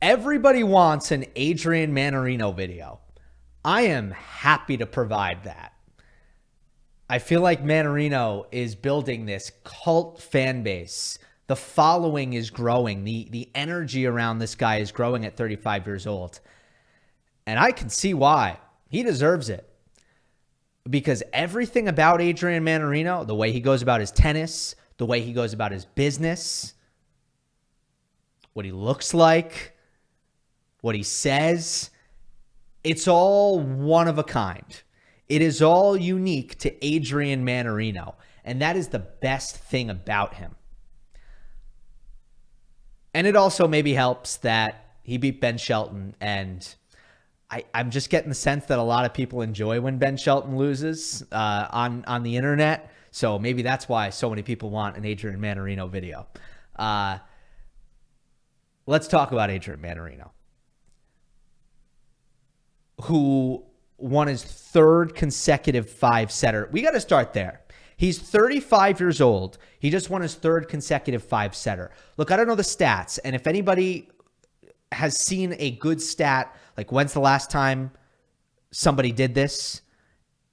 Everybody wants an Adrian Mannarino video. I am happy to provide that. I feel like Mannarino is building this cult fan base. The following is growing. The energy around this guy is growing at 35 years old. And I can see why. He deserves it. Because everything about Adrian Mannarino, the way he goes about his tennis, the way he goes about his business, what he looks like, what he says, it's all one of a kind. It is all unique to Adrian Mannarino, and that is the best thing about him. And it also maybe helps that he beat Ben Shelton, and I'm just getting the sense that a lot of people enjoy when Ben Shelton loses on the internet. So maybe that's why so many people want an Adrian Mannarino video. Let's talk about Adrian Mannarino, who won his third consecutive five-setter. We got to start there. He's 35 years old. He just won his third consecutive five-setter. Look, I don't know the stats, and if anybody has seen a good stat, like when's the last time somebody did this,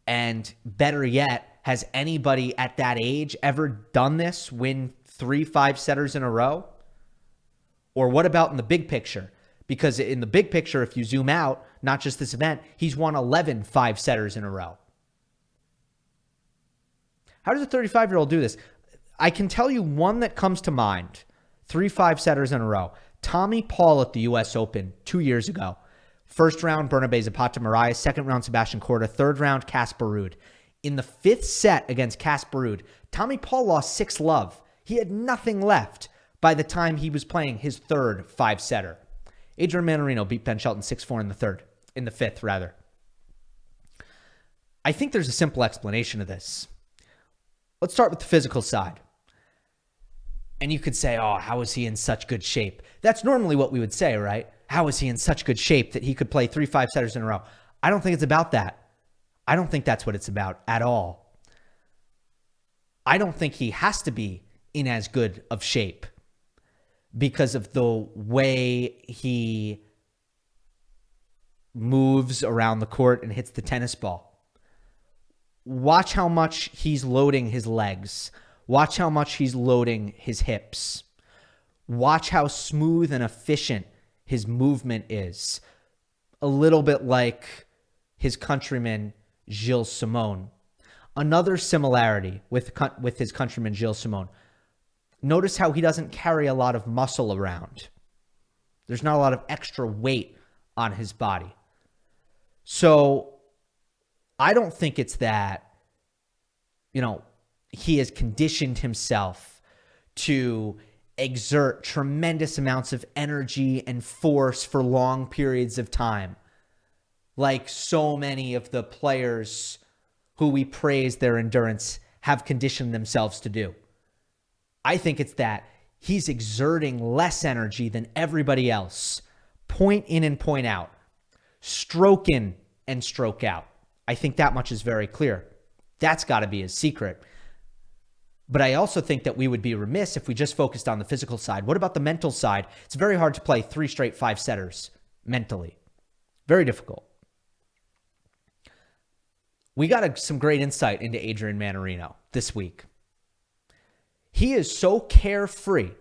and better yet, has anybody at that age ever done this, win 3 5-setters in a row? Or what about in the big picture? Because in the big picture, if you zoom out, not just this event, he's won 11 5-setters in a row. How does a 35-year-old do this? I can tell you one that comes to mind. 3 5-setters in a row. Tommy Paul at the U.S. Open 2 years ago. First round, Bernabe Zapata Miralles. Second round, Sebastian Korda. Third round, Casper Ruud. In the fifth set against Casper Ruud, Tommy Paul lost 6-love. He had nothing left by the time he was playing his third 5-setter. Adrian Mannarino beat Ben Shelton 6-4 in the fifth rather. I think there's a simple explanation to this. Let's start with the physical side. And you could say, oh, how is he in such good shape? That's normally what we would say, right? How is he in such good shape that he could play 3 5-setters in a row? I don't think it's about that. I don't think that's what it's about at all. I don't think he has to be in as good of shape because of the way he moves around the court and hits the tennis ball. Watch how much he's loading his legs. Watch how much he's loading his hips. Watch how smooth and efficient his movement is. A little bit like his countryman, Gilles Simon. Another similarity with his countryman, Gilles Simon. Notice how he doesn't carry a lot of muscle around. There's not a lot of extra weight on his body. So I don't think it's that, he has conditioned himself to exert tremendous amounts of energy and force for long periods of time, like so many of the players who we praise their endurance have conditioned themselves to do. I think it's that he's exerting less energy than everybody else. Point in and point out. Stroke in and stroke out. I think that much is very clear. That's got to be his secret. But I also think that we would be remiss if we just focused on the physical side. What about the mental side? It's very hard to play 3 straight 5-setters mentally. Very difficult. We got some great insight into Adrian Mannarino this week. He is so carefree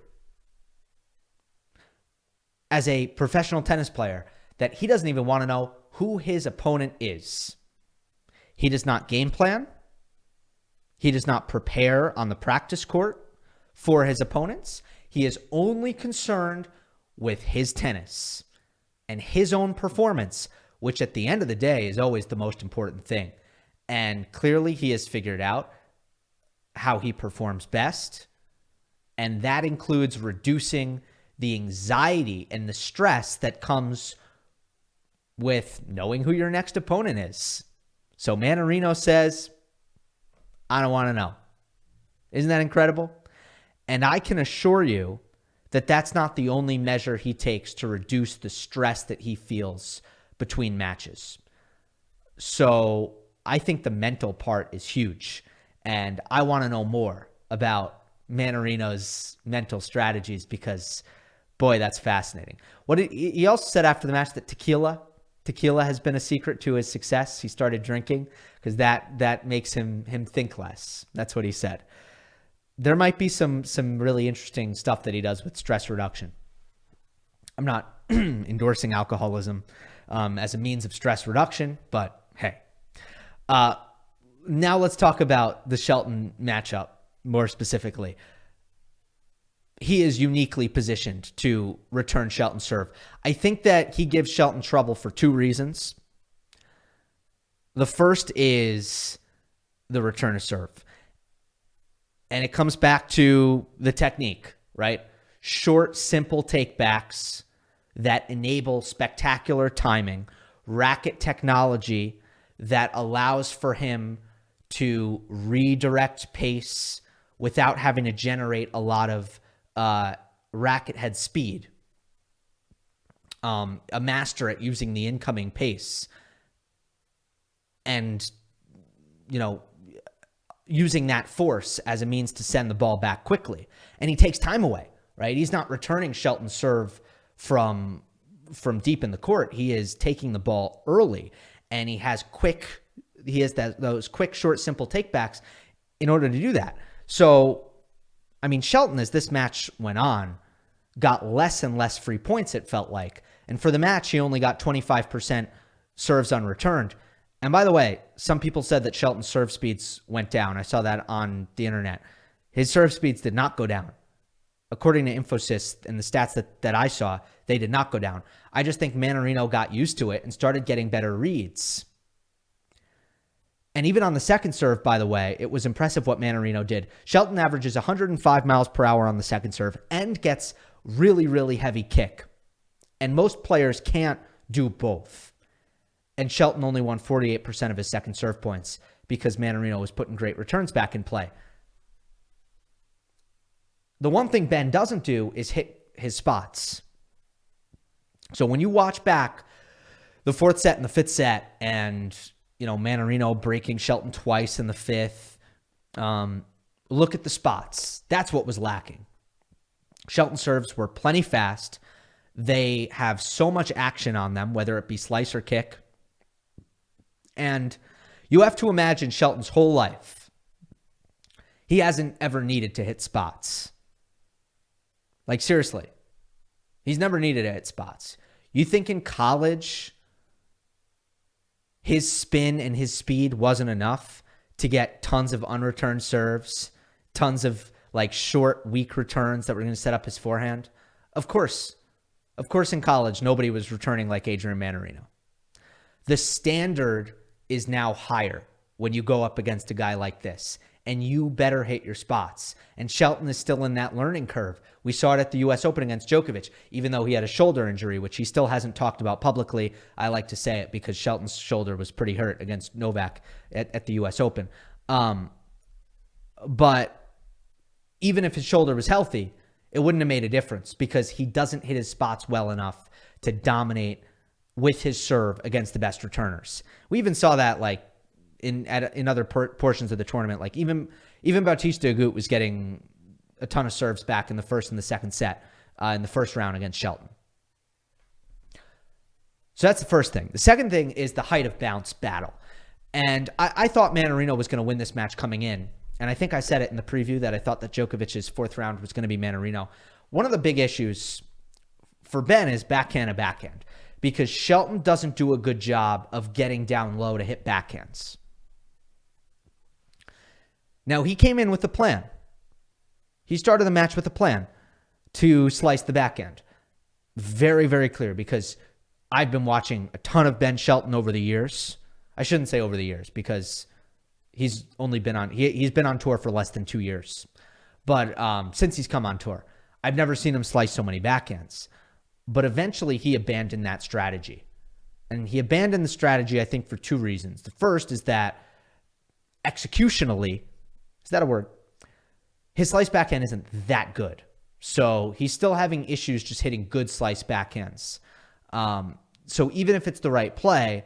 as a professional tennis player that he doesn't even want to know who his opponent is. He does not game plan. He does not prepare on the practice court for his opponents. He is only concerned with his tennis and his own performance, which at the end of the day is always the most important thing. And clearly he has figured out how he performs best. And that includes reducing the anxiety and the stress that comes with knowing who your next opponent is. So Mannarino says, I don't want to know. Isn't that incredible? And I can assure you that that's not the only measure he takes to reduce the stress that he feels between matches. So I think the mental part is huge. And I want to know more about Mannarino's mental strategies because Boy, that's fascinating. He also said after the match that tequila has been a secret to his success. He started drinking because that makes him think less. That's what he said. There might be some really interesting stuff that he does with stress reduction. I'm not endorsing alcoholism as a means of stress reduction, but hey. Now let's talk about the Shelton matchup more specifically. He is uniquely positioned to return Shelton's serve. I think that he gives Shelton trouble for two reasons. The first is the return of serve. And it comes back to the technique, right? Short, simple takebacks that enable spectacular timing, racket technology that allows for him to redirect pace without having to generate a lot of racket head speed. A master at using the incoming pace and, using that force as a means to send the ball back quickly. And he takes time away, right? He's not returning Shelton's serve from deep in the court. He is taking the ball early, and he has those quick, short, simple takebacks in order to do that. So, Shelton, as this match went on, got less and less free points, it felt like. And for the match, he only got 25% serves unreturned. And by the way, some people said that Shelton's serve speeds went down. I saw that on the internet. His serve speeds did not go down. According to Infosys and the stats that I saw, they did not go down. I just think Mannarino got used to it and started getting better reads. And even on the second serve, by the way, it was impressive what Mannarino did. Shelton averages 105 miles per hour on the second serve and gets really, really heavy kick. And most players can't do both. And Shelton only won 48% of his second serve points because Mannarino was putting great returns back in play. The one thing Ben doesn't do is hit his spots. So when you watch back the fourth set and the fifth set and, Mannarino breaking Shelton twice in the fifth, look at the spots. That's what was lacking. Shelton serves were plenty fast. They have so much action on them, whether it be slice or kick. And you have to imagine Shelton's whole life, he hasn't ever needed to hit spots. Like, seriously, he's never needed to hit spots. You think in college, his spin and his speed wasn't enough to get tons of unreturned serves, tons of short, weak returns that were going to set up his forehand? Of course in college, nobody was returning like Adrian Mannarino. The standard is now higher when you go up against a guy like this, and you better hit your spots. And Shelton is still in that learning curve. We saw it at the U.S. Open against Djokovic, even though he had a shoulder injury, which he still hasn't talked about publicly. I like to say it because Shelton's shoulder was pretty hurt against Novak at the U.S. Open. But even if his shoulder was healthy, it wouldn't have made a difference because he doesn't hit his spots well enough to dominate with his serve against the best returners. We even saw that in other portions of the tournament. Even Bautista Agut was getting a ton of serves back in the first and the second set in the first round against Shelton. So that's the first thing. The second thing is the height of bounce battle. And I thought Mannarino was going to win this match coming in. And I think I said it in the preview that I thought that Djokovic's fourth round was going to be Mannarino. One of the big issues for Ben is backhand to backhand, because Shelton doesn't do a good job of getting down low to hit backhands. Now, he came in with a plan. He started the match with a plan to slice the backhand. Very, very clear, because I've been watching a ton of Ben Shelton over the years. I shouldn't say over the years, because he's only been on he's been on tour for less than 2 years. But since he's come on tour, I've never seen him slice so many backhands. But eventually he abandoned that strategy. And he abandoned the strategy, I think, for two reasons. The first is that executionally, is that a word? His slice backhand isn't that good. So he's still having issues just hitting good slice backhands. So even if it's the right play,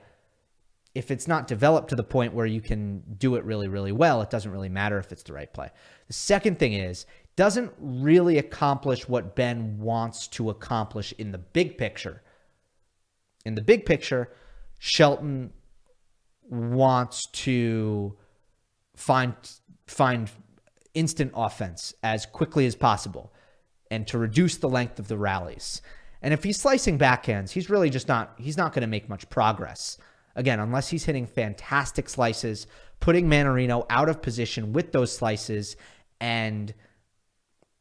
if it's not developed to the point where you can do it really, really well, it doesn't really matter if it's the right play. The second thing is doesn't really accomplish what Ben wants to accomplish in the big picture. In the big picture, Shelton wants to find instant offense as quickly as possible and to reduce the length of the rallies. And if he's slicing backhands, he's really just he's not going to make much progress. Again, unless he's hitting fantastic slices, putting Mannarino out of position with those slices and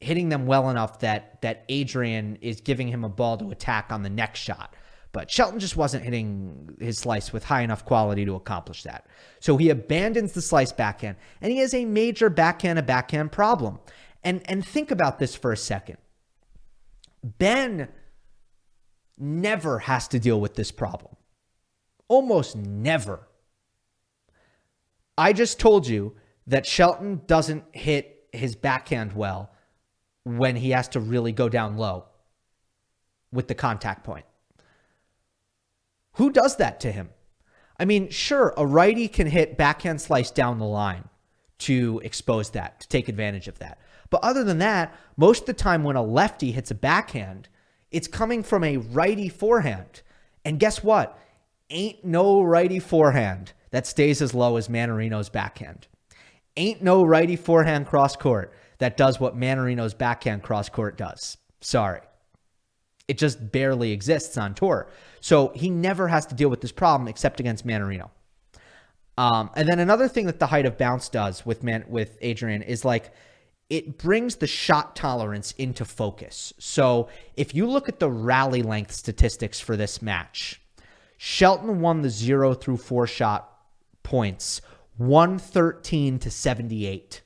hitting them well enough that Adrian is giving him a ball to attack on the next shot. But Shelton just wasn't hitting his slice with high enough quality to accomplish that. So he abandons the slice backhand, and he has a major backhand problem. And think about this for a second. Ben never has to deal with this problem. Almost never. I just told you that Shelton doesn't hit his backhand well when he has to really go down low with the contact point. Who does that to him? I mean, sure, a righty can hit backhand slice down the line to expose that, to take advantage of that. But other than that, most of the time when a lefty hits a backhand, it's coming from a righty forehand. And guess what? Ain't no righty forehand that stays as low as Mannarino's backhand. Ain't no righty forehand cross court that does what Mannarino's backhand cross court does. Sorry. It just barely exists on tour. So he never has to deal with this problem except against Mannarino. And then another thing that the height of bounce does with Adrian is like it brings the shot tolerance into focus. So if you look at the rally length statistics for this match, Shelton won the 0 through 4 shot points 113-78.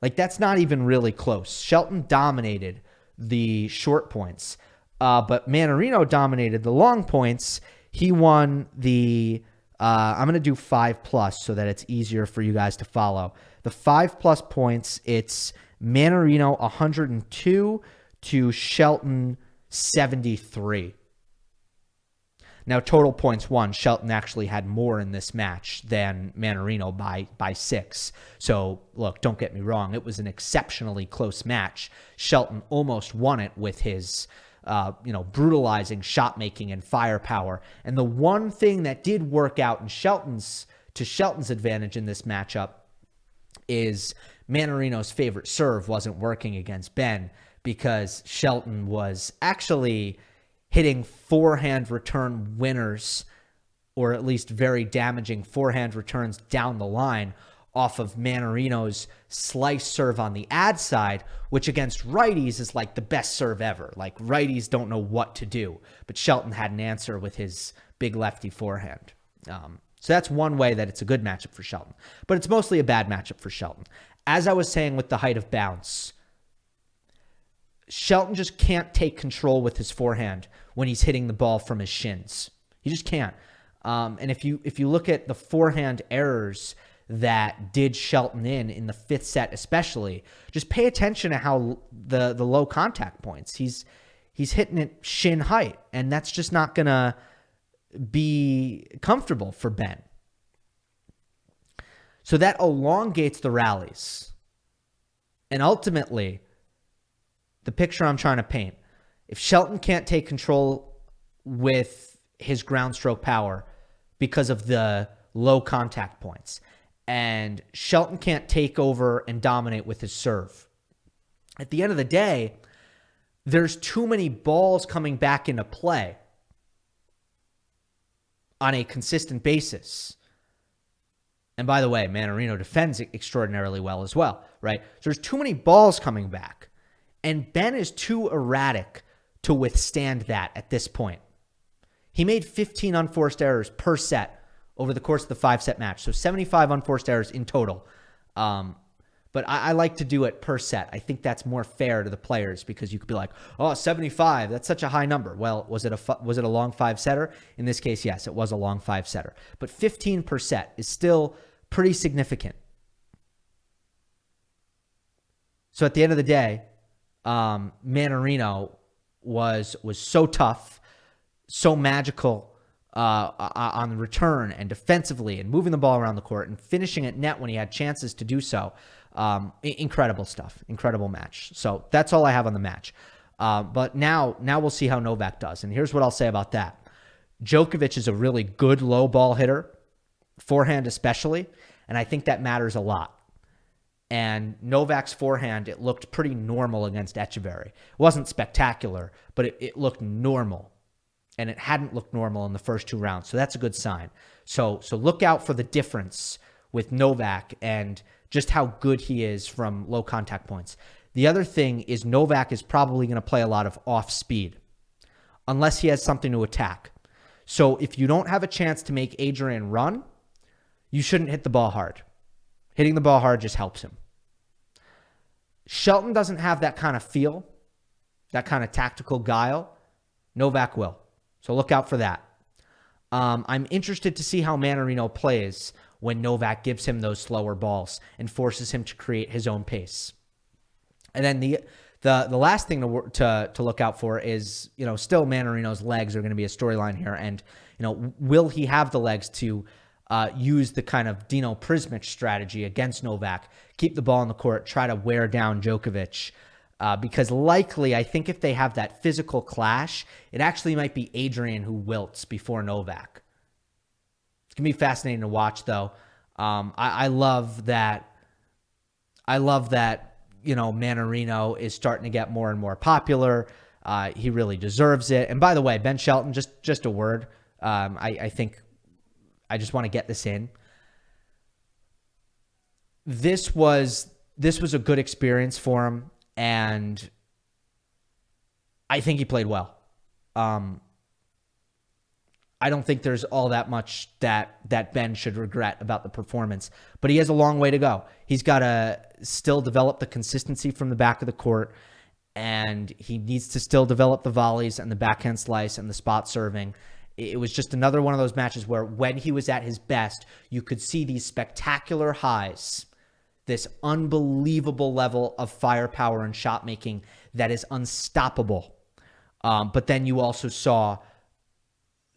Like that's not even really close. Shelton dominated the short points, but Mannarino dominated the long points. He won the, I'm going to do 5+ so that it's easier for you guys to follow. The 5+ points, it's Mannarino 102 to Shelton 73. Now, total points won, Shelton actually had more in this match than Mannarino by 6. So, look, don't get me wrong. It was an exceptionally close match. Shelton almost won it with his, brutalizing shot making and firepower. And the one thing that did work out in Shelton's advantage in this matchup is Mannarino's favorite serve wasn't working against Ben because Shelton was actually hitting forehand return winners, or at least very damaging forehand returns down the line off of Mannarino's slice serve on the ad side, which against righties is like the best serve ever. Like righties don't know what to do, but Shelton had an answer with his big lefty forehand. So that's one way that it's a good matchup for Shelton, but it's mostly a bad matchup for Shelton. As I was saying with the height of bounce, Shelton just can't take control with his forehand when he's hitting the ball from his shins. He just can't. And if you look at the forehand errors that did Shelton in the 5th set especially, just pay attention to how the low contact points. He's hitting it shin height, and that's just not going to be comfortable for Ben. So that elongates the rallies. And ultimately, the picture I'm trying to paint, if Shelton can't take control with his ground stroke power because of the low contact points, and Shelton can't take over and dominate with his serve, at the end of the day, there's too many balls coming back into play on a consistent basis. And by the way, Mannarino defends extraordinarily well as well, right? So there's too many balls coming back. And Ben is too erratic to withstand that at this point. He made 15 unforced errors per set over the course of the 5-set match. So 75 unforced errors in total. But I like to do it per set. I think that's more fair to the players because you could be like, oh, 75, that's such a high number. Well, was it a long 5-setter? In this case, yes, it was a long 5-setter. But 15 per set is still pretty significant. So at the end of the day, Mannarino was so tough, so magical on the return and defensively and moving the ball around the court and finishing at net when he had chances to do so. Incredible stuff. Incredible match. So that's all I have on the match. But now we'll see how Novak does. And here's what I'll say about that. Djokovic is a really good low ball hitter, forehand especially, and I think that matters a lot. And Novak's forehand, it looked pretty normal against Echeverry. It wasn't spectacular, but it looked normal. And it hadn't looked normal in the first 2 rounds. So that's a good sign. So look out for the difference with Novak and just how good he is from low contact points. The other thing is Novak is probably going to play a lot of off speed unless he has something to attack. So if you don't have a chance to make Adrian run, you shouldn't hit the ball hard. Hitting the ball hard just helps him. Shelton doesn't have that kind of feel, that kind of tactical guile. Novak will. So look out for that. I'm interested to see how Mannarino plays when Novak gives him those slower balls and forces him to create his own pace. And then the last thing to look out for is, still Mannarino's legs are going to be a storyline here. And, will he have the legs to use the kind of Dino Prismic strategy against Novak, keep the ball in the court, try to wear down Djokovic? Because likely, I think if they have that physical clash, it actually might be Adrian who wilts before Novak. It's going to be fascinating to watch, though. I love that. Mannarino is starting to get more and more popular. He really deserves it. And by the way, Ben Shelton, just a word. I think I just want to get this in. This was a good experience for him, and I think he played well. I don't think there's all that much that Ben should regret about the performance, but he has a long way to go. He's got to still develop the consistency from the back of the court, and he needs to still develop the volleys and the backhand slice and the spot serving. It was just another one of those matches where when he was at his best, you could see these spectacular highs, this unbelievable level of firepower and shot making that is unstoppable. But then you also saw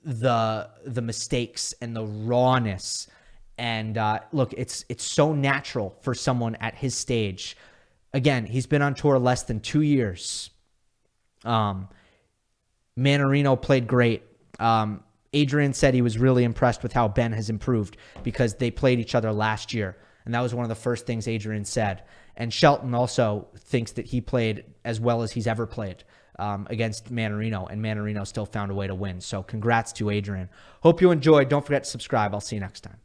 the mistakes and the rawness. And look, it's so natural for someone at his stage. Again, he's been on tour less than 2 years. Mannarino played great. Adrian said he was really impressed with how Ben has improved because they played each other last year. And that was one of the first things Adrian said. And Shelton also thinks that he played as well as he's ever played against Mannarino, and Mannarino still found a way to win. So congrats to Adrian. Hope you enjoyed. Don't forget to subscribe. I'll see you next time.